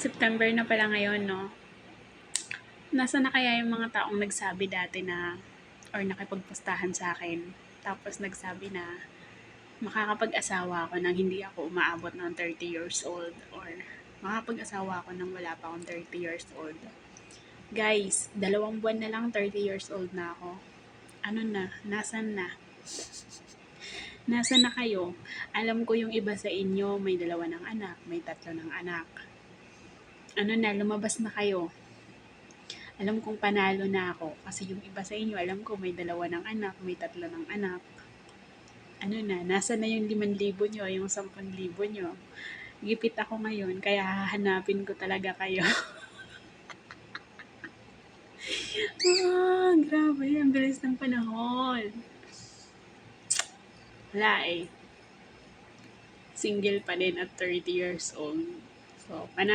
September na pala ngayon, no? Nasaan na kaya yung mga taong nagsabi dati na or nakipagpustahan sa akin, tapos nagsabi na makakapag-asawa ako nang hindi ako umaabot ng 30 years old or makakapag-asawa ako nang wala pa akong 30 years old. Guys, 2 buwan na lang 30 years old na ako. Ano na? Nasaan na? Nasaan na kayo? Alam ko yung iba sa inyo may 2 ng anak, may 3 ng anak. Ano na, lumabas na kayo. Alam kong panalo na ako kasi yung iba sa inyo, alam ko may 2 ng anak, may 3 ng anak. Ano na, nasa na yung 5,000 nyo, yung 10,000 nyo. Gipit ako ngayon, kaya hahanapin ko talaga kayo. Grabe, ang bilis ng panahon. Wala eh. Single pa din at 30 years old. So, panalo.